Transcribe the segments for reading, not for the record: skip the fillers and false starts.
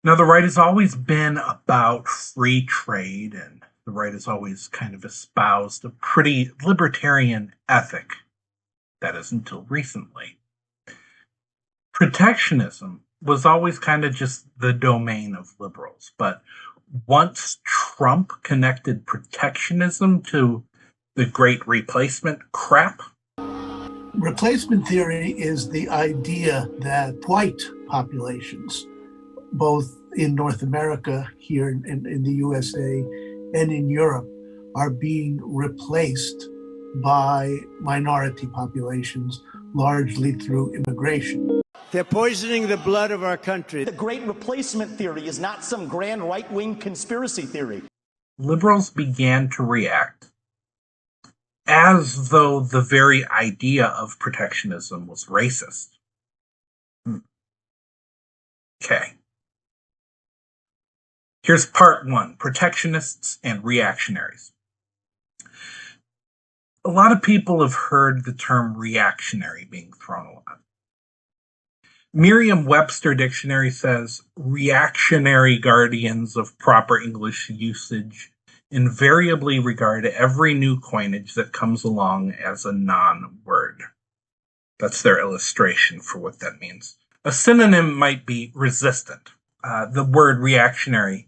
Now, the right has always been about free trade, and the right has always kind of espoused a pretty libertarian ethic. That is until recently. Protectionism was always kind of just the domain of liberals, but once Trump connected protectionism to the great replacement crap. Replacement theory is the idea that white populations, both in North America, here in the USA, and in Europe, are being replaced by minority populations, largely through immigration. They're poisoning the blood of our country. The great replacement theory is not some grand right-wing conspiracy theory. Liberals began to react as though the very idea of protectionism was racist. Okay. Here's part one: protectionists and reactionaries. A lot of people have heard the term reactionary being thrown a lot. Merriam-Webster dictionary says reactionary guardians of proper English usage invariably regard every new coinage that comes along as a non-word. That's their illustration for what that means. A synonym might be resistant. The word reactionary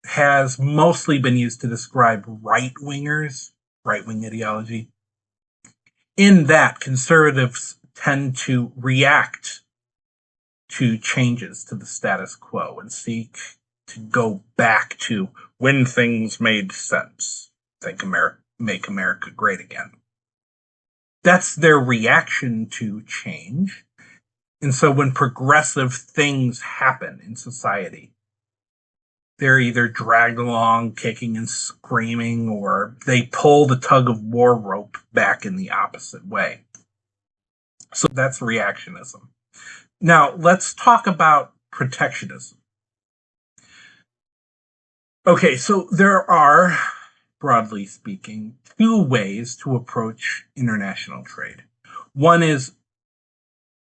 has mostly been used to describe right-wingers, right-wing ideology, in that conservatives tend to react to changes to the status quo and seek to go back to when things made sense. Make America great again. That's their reaction to change. And so when progressive things happen in society, they're either dragged along kicking and screaming, or they pull the tug of war rope back in the opposite way. So that's reactionism. Now, let's talk about protectionism. Okay, so there are, broadly speaking, two ways to approach international trade. One is,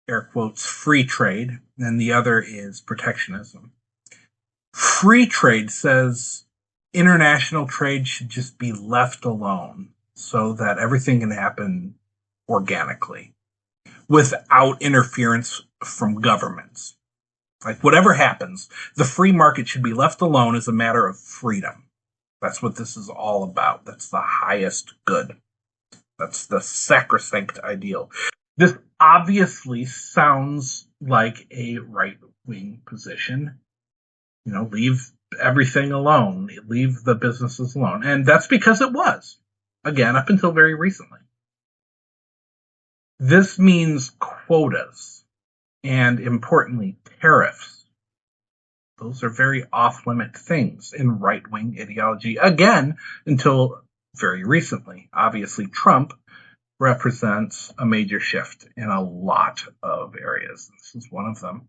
air quotes, free trade, and the other is protectionism. Free trade says international trade should just be left alone so that everything can happen organically without interference from governments. Like, whatever happens, the free market should be left alone as a matter of freedom. That's what this is all about. That's the highest good. That's the sacrosanct ideal. This obviously sounds like a right-wing position. Leave everything alone. Leave the businesses alone. And that's because it was. Again, up until very recently. This means quotas and, importantly, tariffs. Those are very off-limit things in right-wing ideology, again, until very recently. Obviously, Trump represents a major shift in a lot of areas. This is one of them.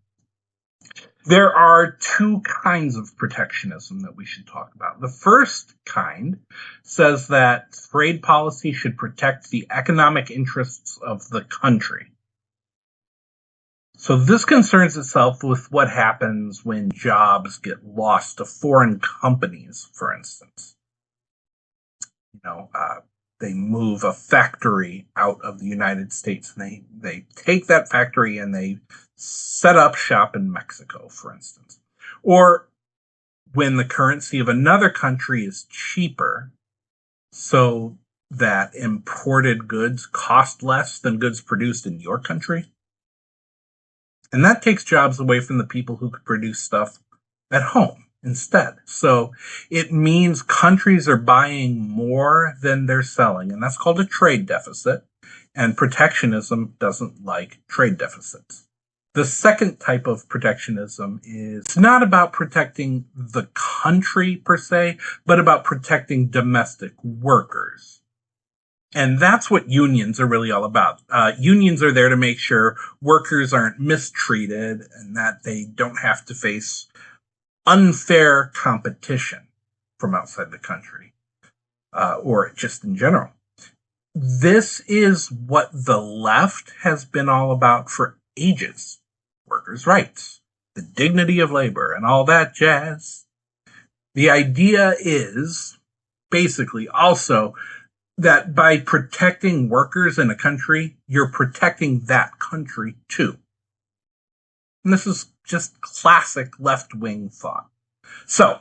There are two kinds of protectionism that we should talk about. The first kind says that trade policy should protect the economic interests of the country. So this concerns itself with what happens when jobs get lost to foreign companies, for instance. They move a factory out of the United States, and they take that factory and they set up shop in Mexico, for instance. Or when the currency of another country is cheaper, so that imported goods cost less than goods produced in your country. And that takes jobs away from the people who could produce stuff at home instead. So it means countries are buying more than they're selling, and that's called a trade deficit. And protectionism doesn't like trade deficits. The second type of protectionism is not about protecting the country per se, but about protecting domestic workers. And that's what unions are really all about. Unions are there to make sure workers aren't mistreated and that they don't have to face unfair competition from outside the country, or just in general. This is what the left has been all about for ages. Workers' rights. the dignity of labor, and all that jazz. The idea is basically also that by protecting workers in a country, you're protecting that country too. And this is just classic left-wing thought. So,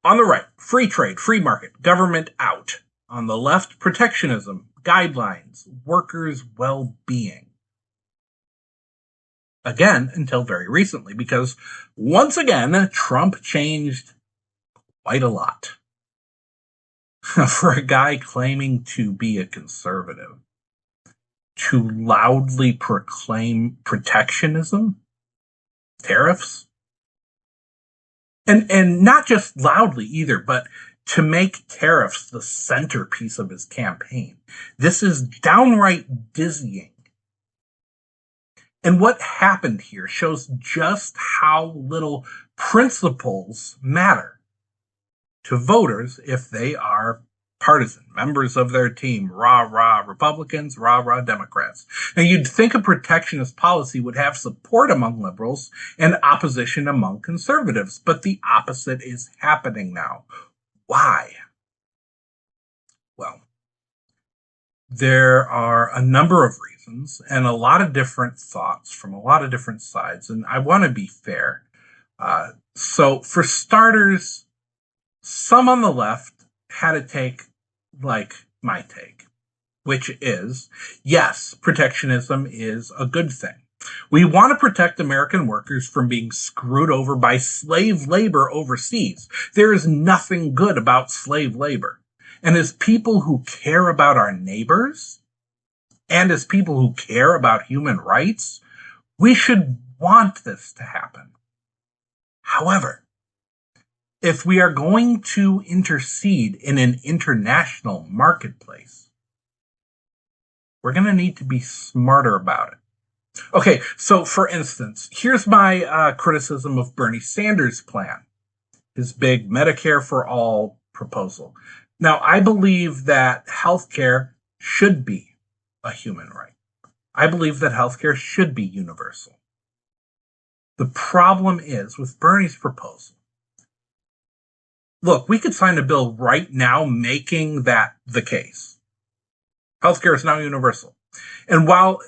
on the right, free trade, free market, government out. On the left, protectionism, guidelines, workers' well-being. Again, until very recently, because once again, Trump changed quite a lot. For a guy claiming to be a conservative, to loudly proclaim protectionism, tariffs, and not just loudly either, but to make tariffs the centerpiece of his campaign. This is downright dizzying. And what happened here shows just how little principles matter to voters if they are partisan, members of their team, rah-rah Republicans, rah-rah Democrats. Now, you'd think a protectionist policy would have support among liberals and opposition among conservatives, but the opposite is happening now. Why? Well, there are a number of reasons and a lot of different thoughts from a lot of different sides, and I want to be fair. So for starters, some on the left had a take like my take, which is, yes, protectionism is a good thing. We want to protect American workers from being screwed over by slave labor overseas. There is nothing good about slave labor. And as people who care about our neighbors, and as people who care about human rights, we should want this to happen. However, if we are going to intercede in an international marketplace, we're going to need to be smarter about it. Okay, so for instance, here's my criticism of Bernie Sanders' plan, his big Medicare for all proposal. Now, I believe that healthcare should be a human right. I believe that healthcare should be universal. The problem is with Bernie's proposal. Look, we could sign a bill right now making that the case. Healthcare is now universal. And while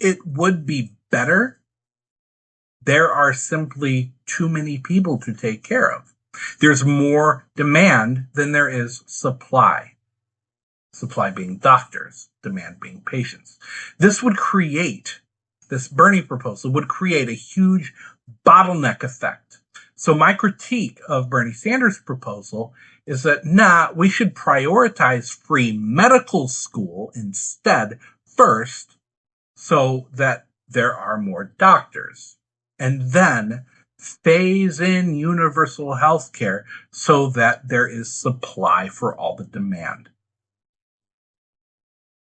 it would be better, there are simply too many people to take care of. There's more demand than there is supply. Supply being doctors, demand being patients. This Bernie proposal would create a huge bottleneck effect. So my critique of Bernie Sanders' proposal is that, we should prioritize free medical school instead first so that there are more doctors, and then phase in universal health care so that there is supply for all the demand.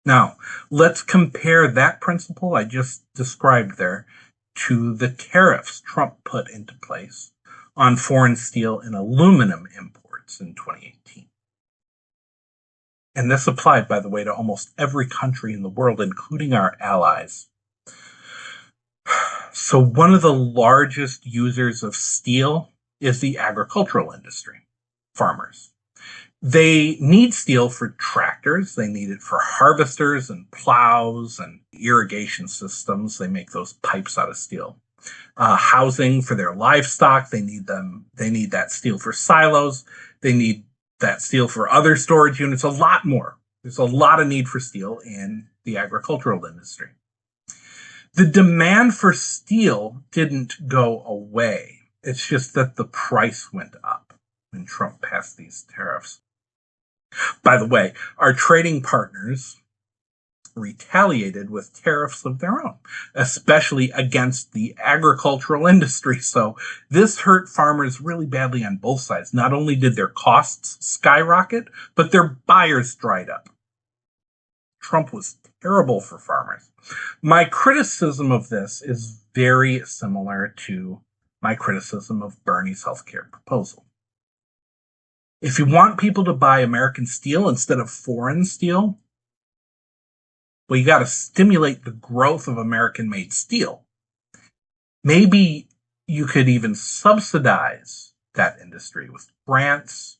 Now, let's compare that principle I just described there to the tariffs Trump put into place on foreign steel and aluminum imports in 2018. And this applied, by the way, to almost every country in the world, including our allies. So one of the largest users of steel is the agricultural industry, farmers. They need steel for tractors. They need it for harvesters and plows and irrigation systems. They make those pipes out of steel. Housing for their livestock. They need that steel for silos. They need that steel for other storage units, a lot more. There's a lot of need for steel in the agricultural industry. The demand for steel didn't go away. It's just that the price went up when Trump passed these tariffs. By the way, our trading partners retaliated with tariffs of their own, especially against the agricultural industry. So this hurt farmers really badly on both sides. Not only did their costs skyrocket, but their buyers dried up. Trump was terrible for farmers. My criticism of this is very similar to my criticism of Bernie's healthcare proposal. If you want people to buy American steel instead of foreign steel, well, you got to stimulate the growth of American-made steel. Maybe You could even subsidize that industry with grants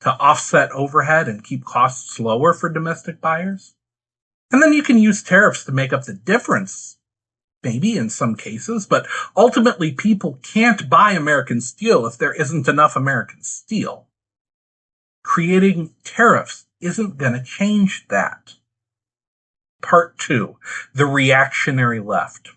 to offset overhead and keep costs lower for domestic buyers. And then you can use tariffs to make up the difference, maybe in some cases, but ultimately people can't buy American steel if there isn't enough American steel. Creating tariffs isn't going to change that. Part 2, the reactionary left.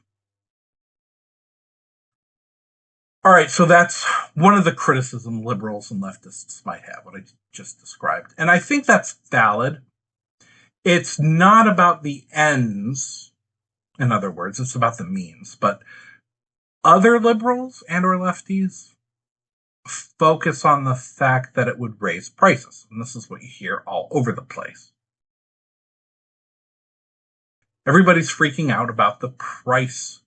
All right, so that's one of the criticism liberals and leftists might have, what I just described. And I think that's valid. It's not about the ends, in other words, it's about the means. But other liberals and or lefties focus on the fact that it would raise prices. And this is what you hear all over the place. Everybody's freaking out about the price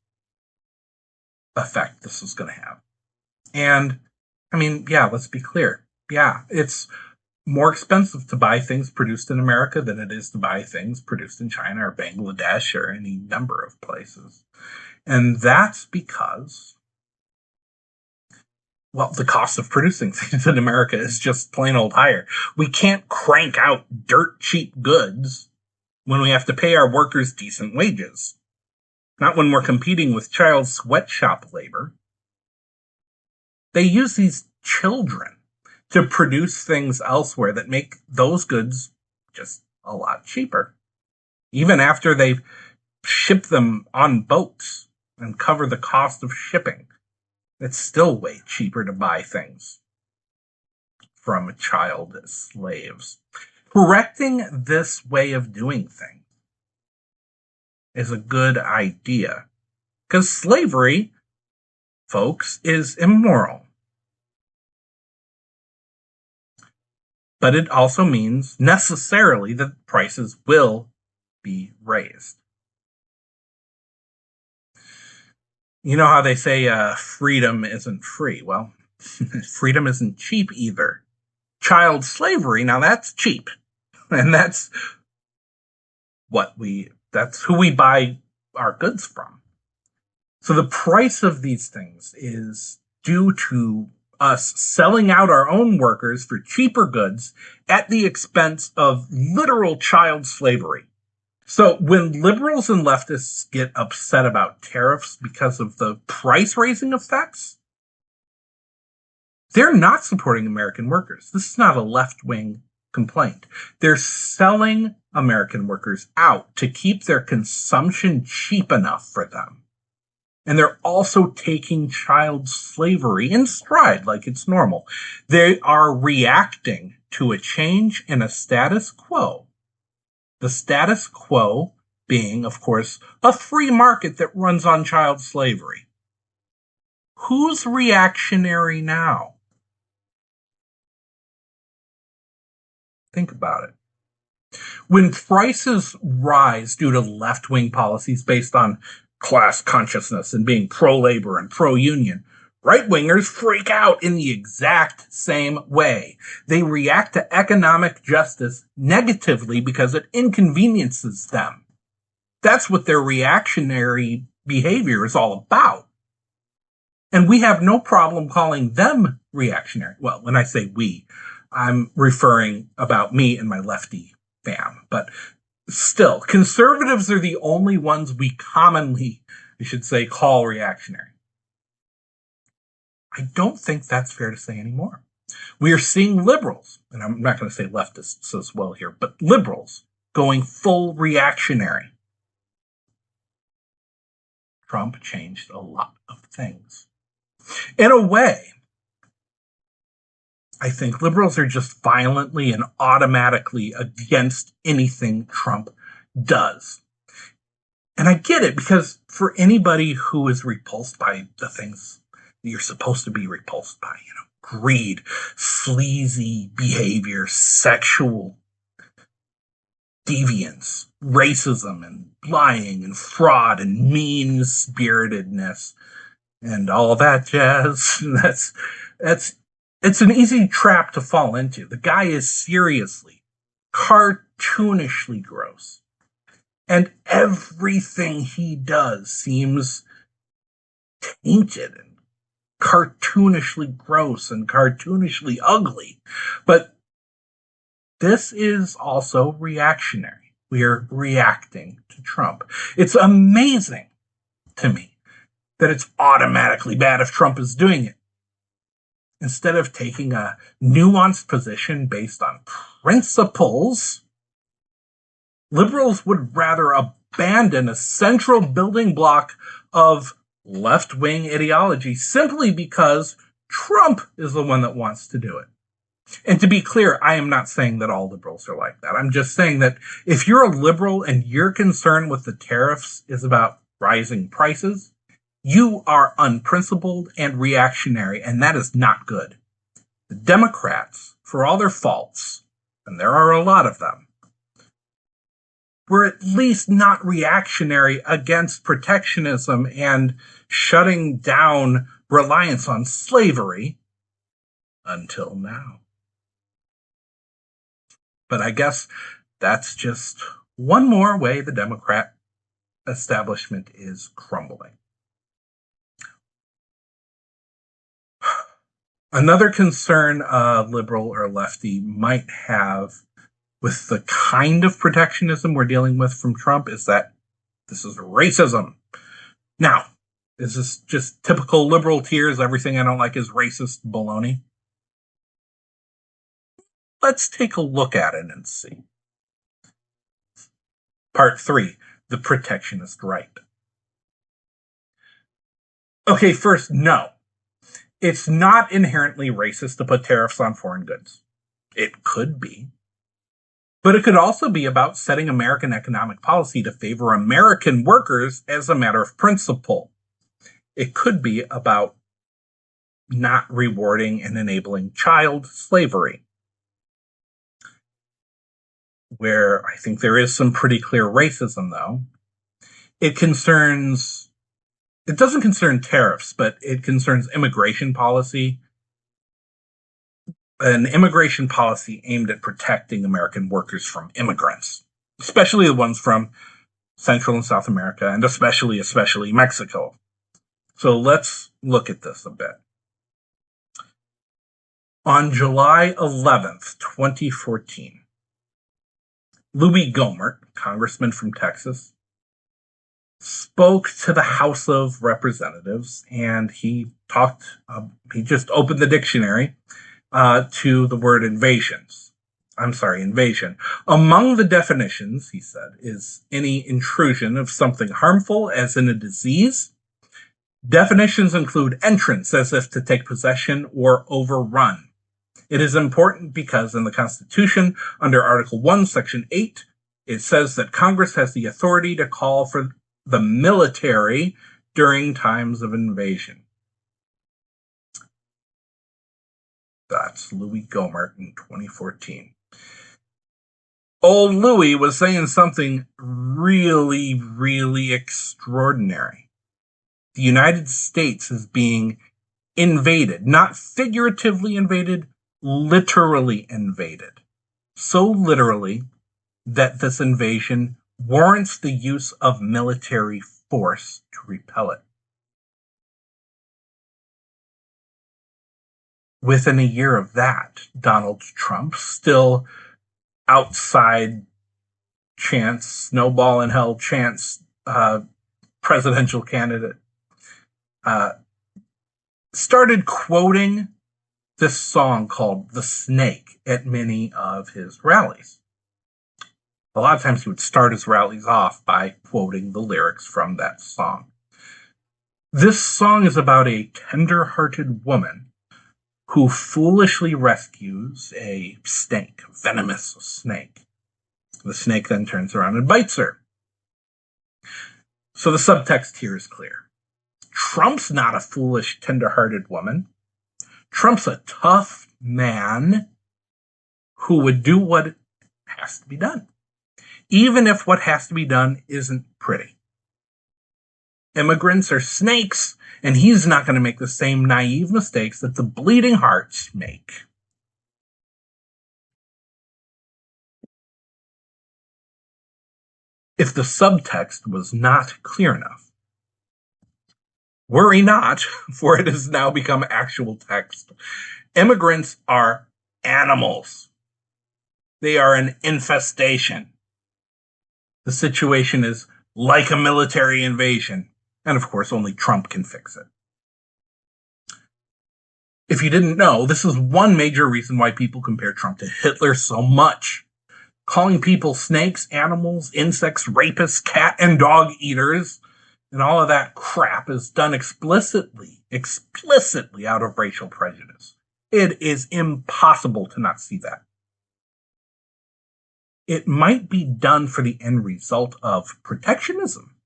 effect this is going to have. And, I mean, yeah, let's be clear. Yeah, it's more expensive to buy things produced in America than it is to buy things produced in China or Bangladesh or any number of places. And that's because, well, the cost of producing things in America is just plain old higher. We can't crank out dirt cheap goods when we have to pay our workers decent wages. Not when we're competing with child sweatshop labor. They use these children to produce things elsewhere that make those goods just a lot cheaper. Even after they've shipped them on boats and cover the cost of shipping, it's still way cheaper to buy things from child slaves. Correcting this way of doing things is a good idea, because slavery, folks, is immoral. But it also means necessarily that prices will be raised. You know how they say freedom isn't free? Well, freedom isn't cheap either. Child slavery, now that's cheap. And that's who we buy our goods from. So the price of these things is due to us selling out our own workers for cheaper goods at the expense of literal child slavery. So when liberals and leftists get upset about tariffs because of the price raising effects, they're not supporting American workers. This is not a left-wing complaint. They're selling American workers out to keep their consumption cheap enough for them. And they're also taking child slavery in stride like it's normal. They are reacting to a change in a status quo. The status quo being, of course, a free market that runs on child slavery. Who's reactionary now? Think about it. When prices rise due to left-wing policies based on class consciousness and being pro-labor and pro-union, right-wingers freak out in the exact same way. They react to economic justice negatively because it inconveniences them. That's what their reactionary behavior is all about. And we have no problem calling them reactionary. Well, when I say we, I'm referring about me and my lefty fam. But still, conservatives are the only ones we commonly, I should say, call reactionary. I don't think that's fair to say anymore. We are seeing liberals, and I'm not going to say leftists as well here, but liberals going full reactionary. Trump changed a lot of things. In a way, I think liberals are just violently and automatically against anything Trump does. And I get it, because for anybody who is repulsed by the things that you're supposed to be repulsed by, greed, sleazy behavior, sexual deviance, racism, and lying, and fraud, and mean-spiritedness, and all of that jazz, it's an easy trap to fall into. The guy is seriously, cartoonishly gross. And everything he does seems tainted and cartoonishly gross and cartoonishly ugly. But this is also reactionary. We're reacting to Trump. It's amazing to me that it's automatically bad if Trump is doing it. Instead of taking a nuanced position based on principles, liberals would rather abandon a central building block of left-wing ideology simply because Trump is the one that wants to do it. And to be clear, I am not saying that all liberals are like that. I'm just saying that if you're a liberal and your concern with the tariffs is about rising prices, you are unprincipled and reactionary, and that is not good. The Democrats, for all their faults, and there are a lot of them, were at least not reactionary against protectionism and shutting down reliance on slavery until now. But I guess that's just one more way the Democrat establishment is crumbling. Another concern a liberal or lefty might have with the kind of protectionism we're dealing with from Trump is that this is racism. Now, is this just typical liberal tears? Everything I don't like is racist baloney? Let's take a look at it and see. Part 3, the protectionist right. Okay, first, no. It's not inherently racist to put tariffs on foreign goods. It could be. But it could also be about setting American economic policy to favor American workers as a matter of principle. It could be about not rewarding and enabling child slavery, where I think there is some pretty clear racism, though. It doesn't concern tariffs, but it concerns immigration policy. An immigration policy aimed at protecting American workers from immigrants, especially the ones from Central and South America, and especially Mexico. So let's look at this a bit. On July 11th, 2014, Louis Gohmert, congressman from Texas, spoke to the House of Representatives, and he just opened the dictionary to the word invasion. Among the definitions, he said, is any intrusion of something harmful, as in a disease. Definitions include entrance, as if to take possession or overrun. It is important because in the Constitution, under Article 1, Section 8, it says that Congress has the authority to call for the military during times of invasion. That's Louis Gohmert in 2014. Old Louis was saying something really, really extraordinary. The United States is being invaded, not figuratively invaded, literally invaded. So literally that this invasion warrants the use of military force to repel it. Within a year of that, Donald Trump, still outside chance, snowball in hell chance presidential candidate, started quoting this song called The Snake at many of his rallies. A lot of times he would start his rallies off by quoting the lyrics from that song. This song is about a tender-hearted woman who foolishly rescues a snake, a venomous snake. The snake then turns around and bites her. So the subtext here is clear. Trump's not a foolish, tender-hearted woman. Trump's a tough man who would do what has to be done, even if what has to be done isn't pretty. Immigrants are snakes, and he's not going to make the same naive mistakes that the bleeding hearts make. If the subtext was not clear enough, Worry not, for it has now become actual text. Immigrants are animals. They are an infestation. The situation is like a military invasion. And of course, only Trump can fix it. If you didn't know, this is one major reason why people compare Trump to Hitler so much. Calling people snakes, animals, insects, rapists, cat and dog eaters, and all of that crap is done explicitly out of racial prejudice. It is impossible to not see that. It might be done for the end result of protectionism.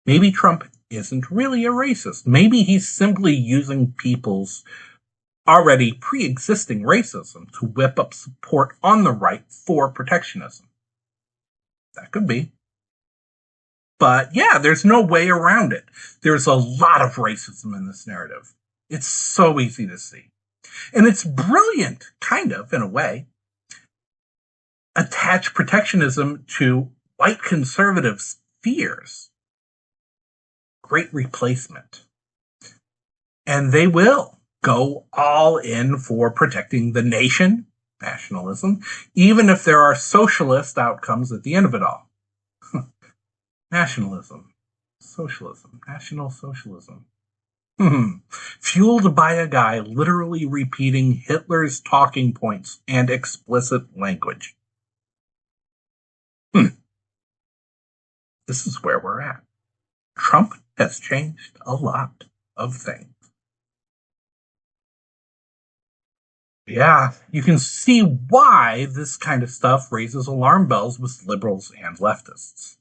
Maybe Trump isn't really a racist. Maybe he's simply using people's already pre-existing racism to whip up support on the right for protectionism. That could be. But yeah, there's no way around it. There's a lot of racism in this narrative. It's so easy to see. And it's brilliant, kind of, in a way. Attach protectionism to white conservatives' fears. Great replacement. And they will go all in for protecting the nation, nationalism, even if there are socialist outcomes at the end of it all. Nationalism, socialism, national socialism. Fueled by a guy literally repeating Hitler's talking points and explicit language. This is where we're at. Trump has changed a lot of things. Yeah, you can see why this kind of stuff raises alarm bells with liberals and leftists.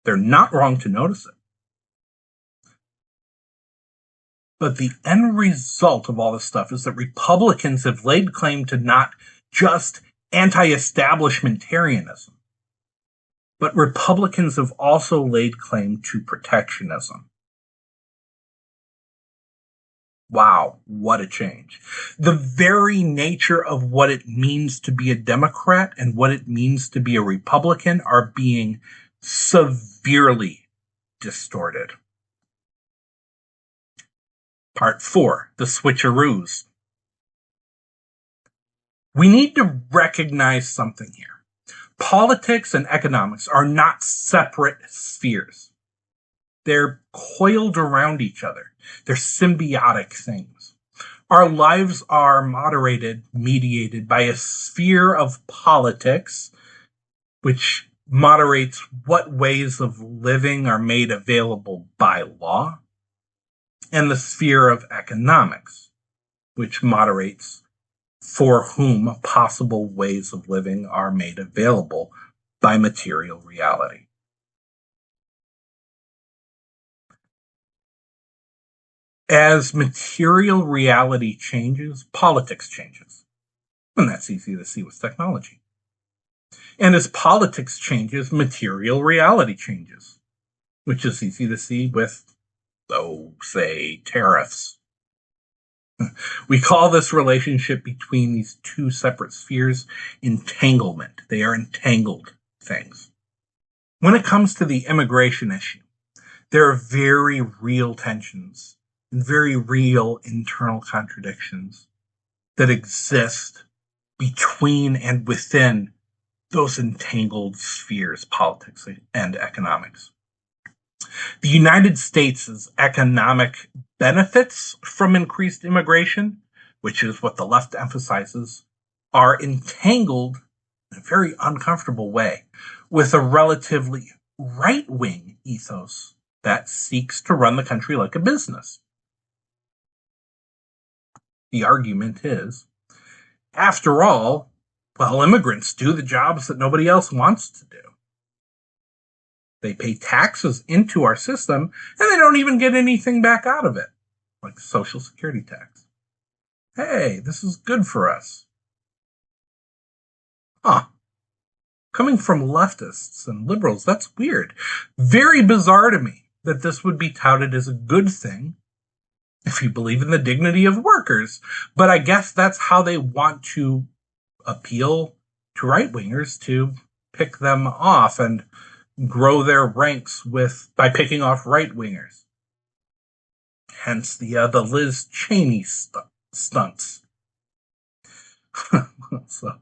They're not wrong to notice it. But the end result of all this stuff is that Republicans have laid claim to not just anti-establishmentarianism, but Republicans have also laid claim to protectionism. Wow, what a change. The very nature of what it means to be a Democrat and what it means to be a Republican are being severely distorted. Part 4, the switcheroos. We need to recognize something here. Politics and economics are not separate spheres. They're coiled around each other. They're symbiotic things. Our lives are mediated by a sphere of politics, which moderates what ways of living are made available by law, and the sphere of economics, which moderates for whom possible ways of living are made available by material reality. As material reality changes, politics changes. And that's easy to see with technology. And as politics changes, material reality changes, which is easy to see with, say, tariffs. We call this relationship between these two separate spheres entanglement. They are entangled things. When it comes to the immigration issue, there are very real tensions and very real internal contradictions that exist between and within those entangled spheres, politics and economics. The United States' economic benefits from increased immigration, which is what the left emphasizes, are entangled in a very uncomfortable way with a relatively right-wing ethos that seeks to run the country like a business. The argument is, after all, immigrants do the jobs that nobody else wants to do. They pay taxes into our system, and they don't even get anything back out of it, like Social Security tax. Hey, this is good for us. Coming from leftists and liberals, that's weird. Very bizarre to me that this would be touted as a good thing if you believe in the dignity of workers. But I guess that's how they want to appeal to right-wingers, to pick them off and grow their ranks by picking off right-wingers. Hence the Liz Cheney stunts. So,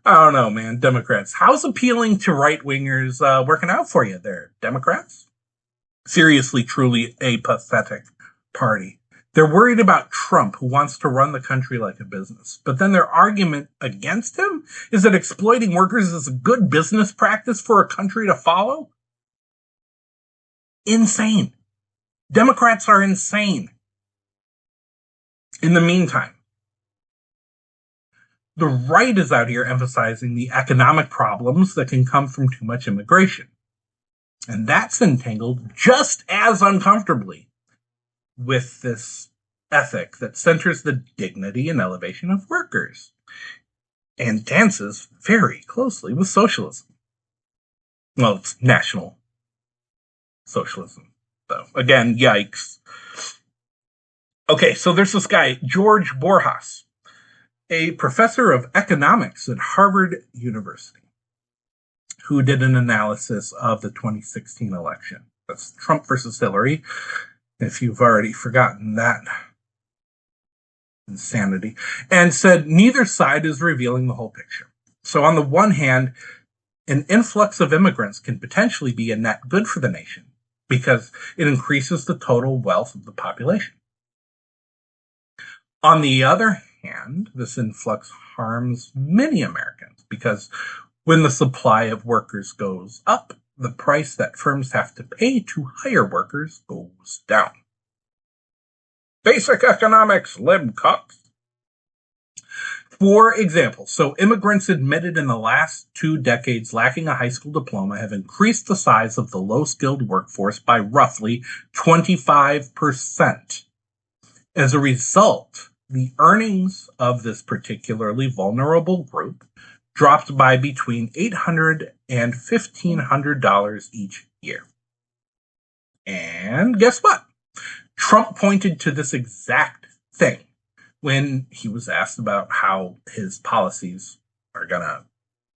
I don't know, man. Democrats. How's appealing to right-wingers working out for you there, Democrats? Seriously, truly a pathetic party. They're worried about Trump, who wants to run the country like a business. But then their argument against him is that exploiting workers is a good business practice for a country to follow? Insane. Democrats are insane. In the meantime, the right is out here emphasizing the economic problems that can come from too much immigration. And that's entangled just as uncomfortably with this ethic that centers the dignity and elevation of workers and dances very closely with socialism. Well, it's national socialism, though. Again, yikes. Okay, so there's this guy, George Borjas, a professor of economics at Harvard University, who did an analysis of the 2016 election. That's Trump versus Hillary, if you've already forgotten that insanity, and said neither side is revealing the whole picture. So on the one hand, an influx of immigrants can potentially be a net good for the nation because it increases the total wealth of the population. On the other hand, this influx harms many Americans because when the supply of workers goes up, the price that firms have to pay to hire workers goes down. Basic economics, lib cucks. For example, so immigrants admitted in the last 2 decades lacking a high school diploma have increased the size of the low-skilled workforce by roughly 25%. As a result, the earnings of this particularly vulnerable group dropped by between $800 and $1,500 each year. And guess what? Trump pointed to this exact thing when he was asked about how his policies are going to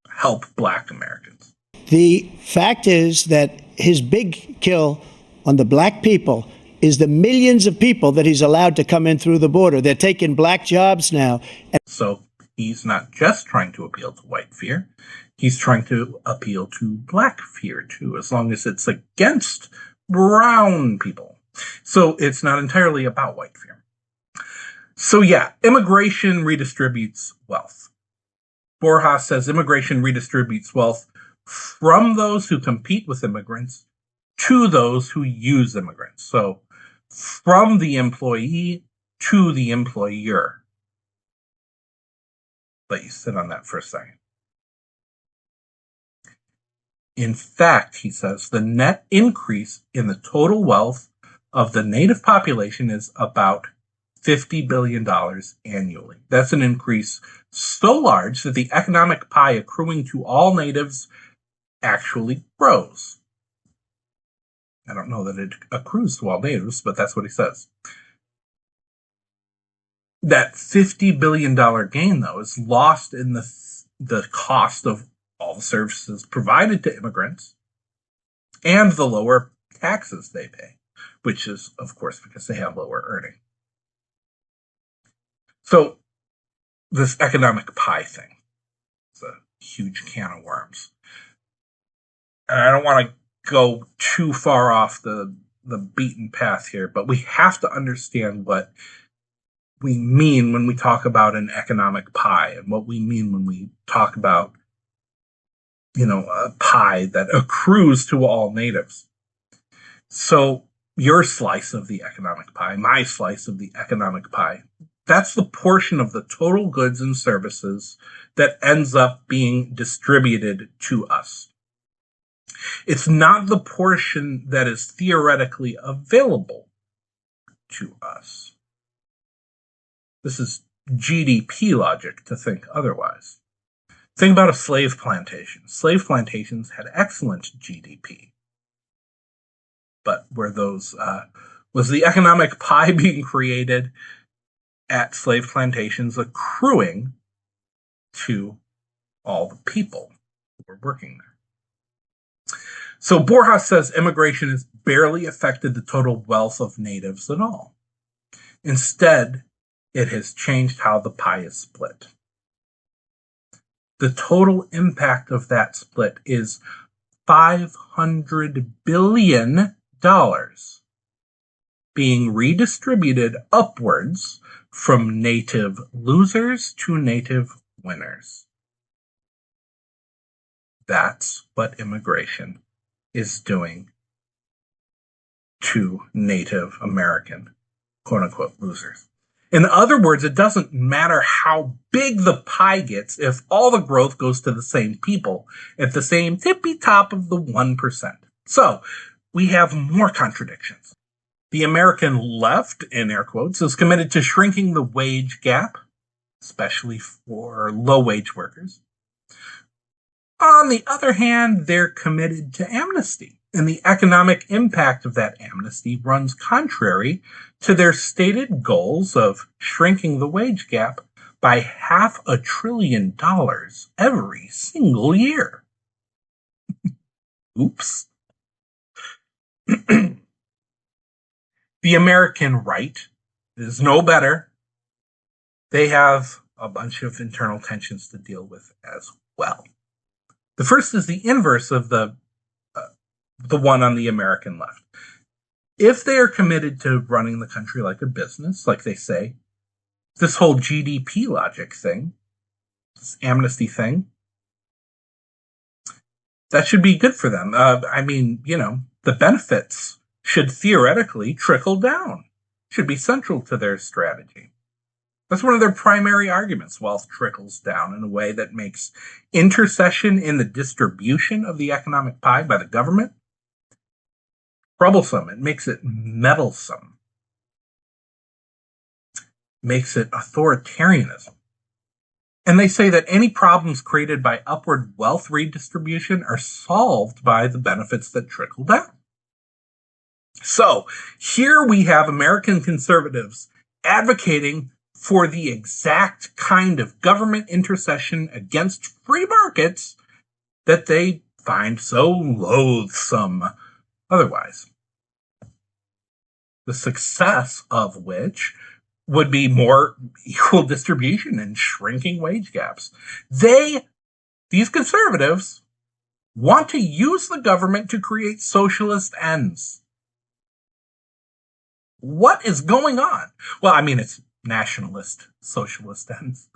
help Black Americans. The fact is that his big kill on the black people is the millions of people that he's allowed to come in through the border. They're taking black jobs now. So he's not just trying to appeal to white fear. He's trying to appeal to black fear, too, as long as it's against brown people. So it's not entirely about white fear. So yeah, immigration redistributes wealth. Borjas says immigration redistributes wealth from those who compete with immigrants to those who use immigrants. So from the employee to the employer. Let you sit on that for a second. In fact, he says, the net increase in the total wealth of the native population is about $50 billion annually. That's an increase so large that the economic pie accruing to all natives actually grows. I don't know that it accrues to all natives, but that's what he says. That $50 billion gain, though, is lost in the cost of all the services provided to immigrants and the lower taxes they pay, which is, of course, because they have lower earning. So this economic pie thing is a huge can of worms. And I don't want to go too far off the beaten path here, but we have to understand what we mean when we talk about an economic pie and what we mean when we talk about, a pie that accrues to all natives. So your slice of the economic pie, my slice of the economic pie, that's the portion of the total goods and services that ends up being distributed to us. It's not the portion that is theoretically available to us. This is GDP logic to think otherwise. Think about a slave plantation. Slave plantations had excellent GDP. But were those, was the economic pie being created at slave plantations accruing to all the people who were working there? So Borjas says immigration is barely affected the total wealth of natives at all. Instead, it has changed how the pie is split. The total impact of that split is $500 billion being redistributed upwards from native losers to native winners. That's what immigration is doing to Native American, quote-unquote, losers. In other words, it doesn't matter how big the pie gets if all the growth goes to the same people at the same tippy top of the 1%. So we have more contradictions. The American left, in air quotes, is committed to shrinking the wage gap, especially for low-wage workers. On the other hand, they're committed to amnesty, and the economic impact of that amnesty runs contrary to their stated goals of shrinking the wage gap by $500 billion every single year. Oops. The American right is no better. They have a bunch of internal tensions to deal with as well. The first is the inverse of the one on the American left. If they are committed to running the country like a business, like they say, this whole GDP logic thing, this amnesty thing, that should be good for them. The benefits should theoretically trickle down, should be central to their strategy. That's one of their primary arguments. Wealth trickles down in a way that makes intercession in the distribution of the economic pie by the government troublesome. It makes it meddlesome. Makes it authoritarianism. And they say that any problems created by upward wealth redistribution are solved by the benefits that trickle down. So here we have American conservatives advocating for the exact kind of government intercession against free markets that they find so loathsome otherwise. The success of which would be more equal distribution and shrinking wage gaps. These conservatives, want to use the government to create socialist ends. What is going on? Well, it's nationalist, socialist ends.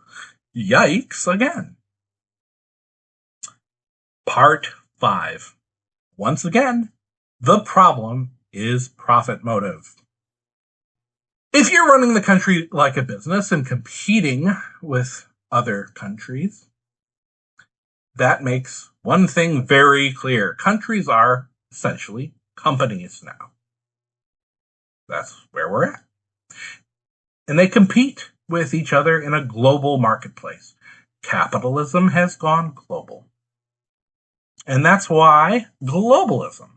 Yikes again. Part 5. Once again, the problem is profit motive. If you're running the country like a business and competing with other countries, that makes one thing very clear. Countries are essentially companies now. That's where we're at. And they compete with each other in a global marketplace. Capitalism has gone global. And that's why globalism,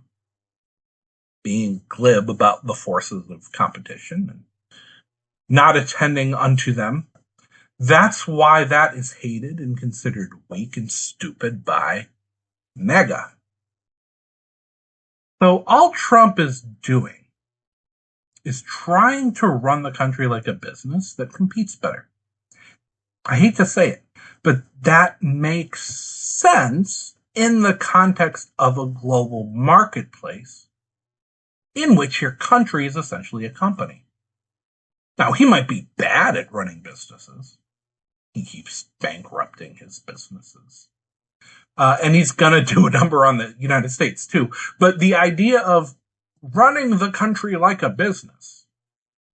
being glib about the forces of competition and not attending unto them, that's why that is hated and considered weak and stupid by MAGA. So all Trump is doing is trying to run the country like a business that competes better. I hate to say it, but that makes sense in the context of a global marketplace in which your country is essentially a company. Now, he might be bad at running businesses. He keeps bankrupting his businesses. And he's going to do a number on the United States, too. But the idea of running the country like a business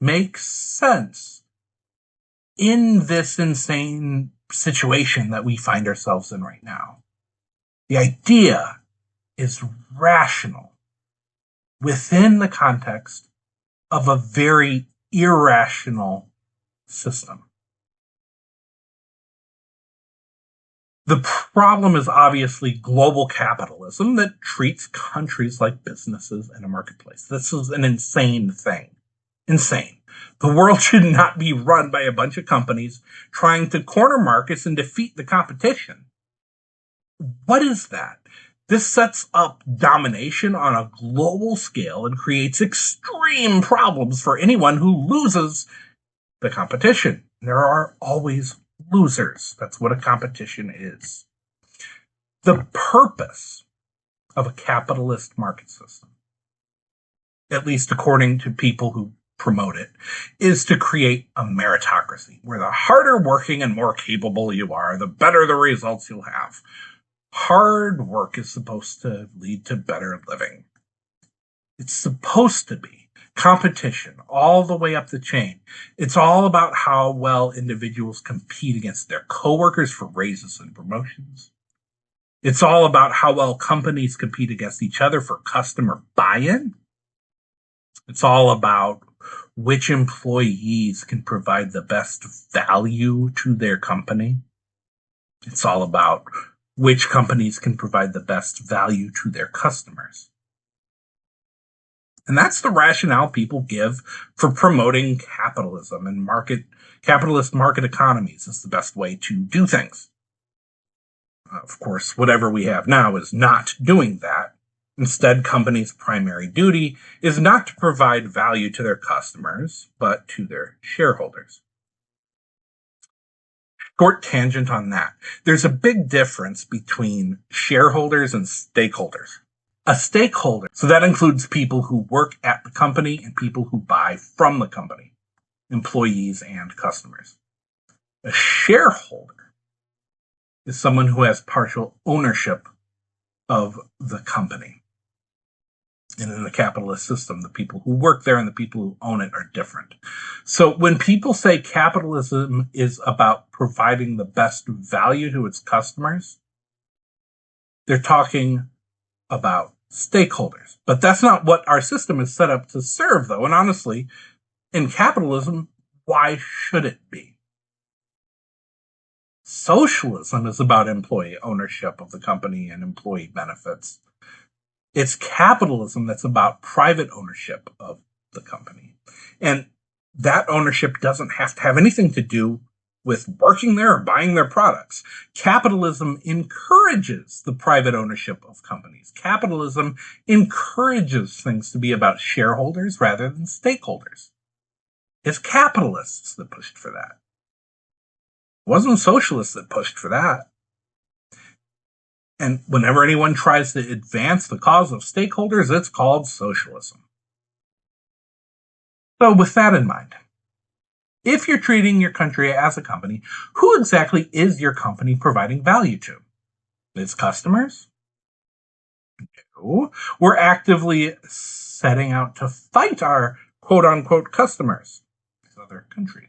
makes sense in this insane situation that we find ourselves in right now. The idea is rational within the context of a very irrational system. The problem is obviously global capitalism that treats countries like businesses in a marketplace. This is an insane thing. Insane. The world should not be run by a bunch of companies trying to corner markets and defeat the competition. What is that? This sets up domination on a global scale and creates extreme problems for anyone who loses the competition. There are always losers. That's what a competition is. The purpose of a capitalist market system, at least according to people who promote it, is to create a meritocracy where the harder working and more capable you are, the better the results you'll have. Hard work is supposed to lead to better living. It's supposed to be competition all the way up the chain. It's all about how well individuals compete against their coworkers for raises and promotions. It's all about how well companies compete against each other for customer buy-in. It's all about which employees can provide the best value to their company. It's all about which companies can provide the best value to their customers. And that's the rationale people give for promoting capitalism and capitalist market economies as the best way to do things. Of course, whatever we have now is not doing that. Instead, companies' primary duty is not to provide value to their customers, but to their shareholders. Short tangent on that. There's a big difference between shareholders and stakeholders. A stakeholder, so that includes people who work at the company and people who buy from the company, employees and customers. A shareholder is someone who has partial ownership of the company. And in a capitalist system, the people who work there and the people who own it are different. So when people say capitalism is about providing the best value to its customers, they're talking about stakeholders. But that's not what our system is set up to serve, though. And honestly, in capitalism, why should it be? Socialism is about employee ownership of the company and employee benefits. It's capitalism that's about private ownership of the company. And that ownership doesn't have to have anything to do with working there or buying their products. Capitalism encourages the private ownership of companies. Capitalism encourages things to be about shareholders rather than stakeholders. It's capitalists that pushed for that. It wasn't socialists that pushed for that. And whenever anyone tries to advance the cause of stakeholders, it's called socialism. So with that in mind, if you're treating your country as a company, who exactly is your company providing value to? Its customers? No. We're actively setting out to fight our quote-unquote customers. Other countries.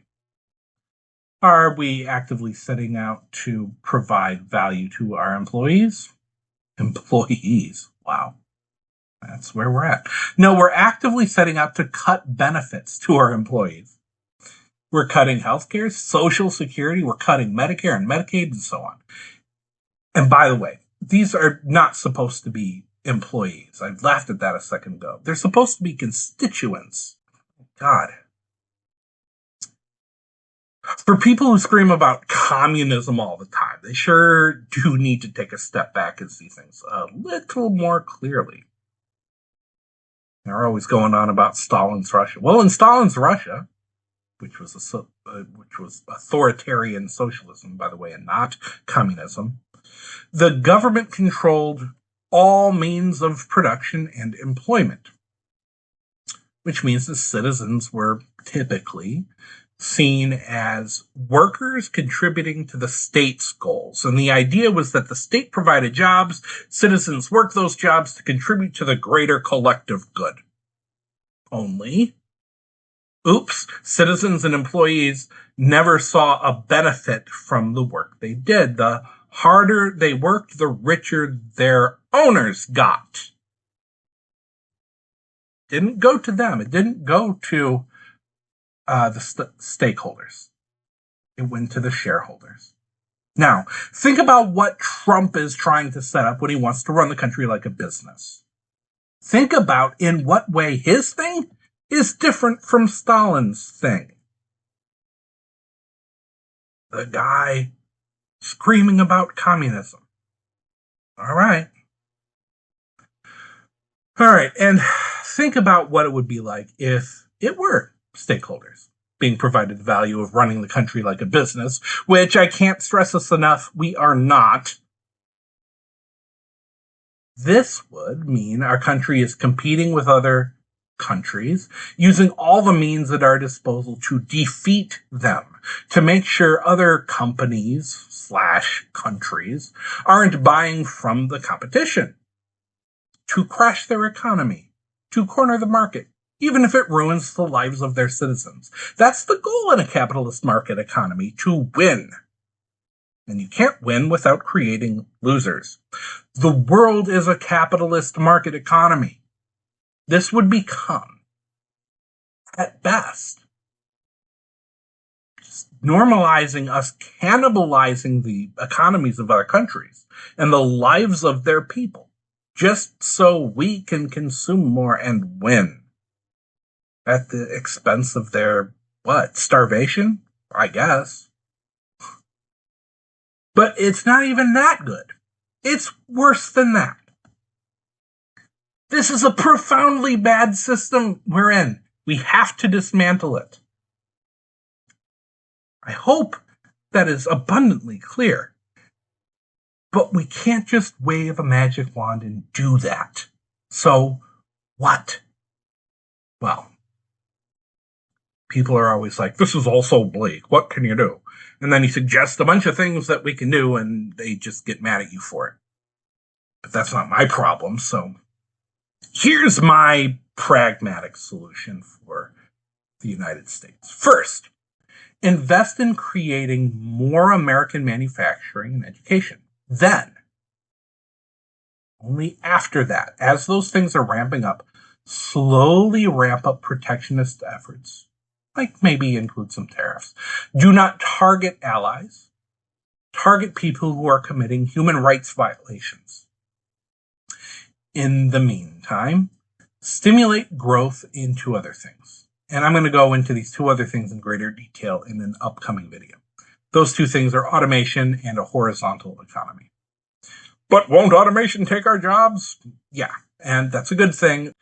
Are we actively setting out to provide value to our employees? Employees. Wow. That's where we're at. No, we're actively setting out to cut benefits to our employees. We're cutting healthcare, Social Security, we're cutting Medicare and Medicaid and so on. And by the way, these are not supposed to be employees. I laughed at that a second ago. They're supposed to be constituents. God. For people who scream about communism all the time, they sure do need to take a step back and see things a little more clearly. They're always going on about Stalin's Russia. Well, in Stalin's Russia, which was authoritarian socialism, by the way, and not communism, the government controlled all means of production and employment, which means the citizens were typically seen as workers contributing to the state's goals. And the idea was that the state provided jobs, citizens worked those jobs to contribute to the greater collective good. Only, citizens and employees never saw a benefit from the work they did. The harder they worked, the richer their owners got. It didn't go to them. It didn't go to the stakeholders. It went to the shareholders. Now, think about what Trump is trying to set up when he wants to run the country like a business. Think about in what way his thing is different from Stalin's thing. The guy screaming about communism. All right. All right, and think about what it would be like if it were stakeholders being provided the value of running the country like a business, which I can't stress this enough, we are not. This would mean our country is competing with other countries, using all the means at our disposal to defeat them, to make sure other companies / countries aren't buying from the competition, to crash their economy, to corner the market, even if it ruins the lives of their citizens. That's the goal in a capitalist market economy, to win. And you can't win without creating losers. The world is a capitalist market economy. This would become, at best, just normalizing us cannibalizing the economies of other countries and the lives of their people, just so we can consume more and win. At the expense of their, starvation? I guess. But it's not even that good. It's worse than that. This is a profoundly bad system we're in. We have to dismantle it. I hope that is abundantly clear. But we can't just wave a magic wand and do that. So, what? Well, people are always like, this is all so bleak. What can you do? And then you suggest a bunch of things that we can do, and they just get mad at you for it. But that's not my problem, so here's my pragmatic solution for the United States. First, invest in creating more American manufacturing and education. Then, only after that, as those things are ramping up, slowly ramp up protectionist efforts, like maybe include some tariffs. Do not target allies. Target people who are committing human rights violations. In the meantime, stimulate growth in two other things. And I'm going to go into these two other things in greater detail in an upcoming video. Those two things are automation and a horizontal economy. But won't automation take our jobs? Yeah, and that's a good thing.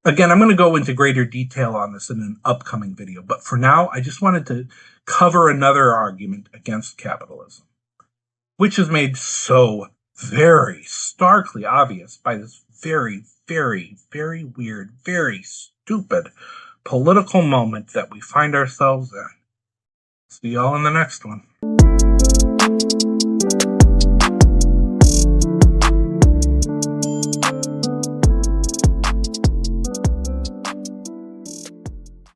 Again, I'm going to go into greater detail on this in an upcoming video. But for now, I just wanted to cover another argument against capitalism, which is made so very starkly obvious by this very, very, very weird, very stupid political moment that we find ourselves in. See y'all in the next one.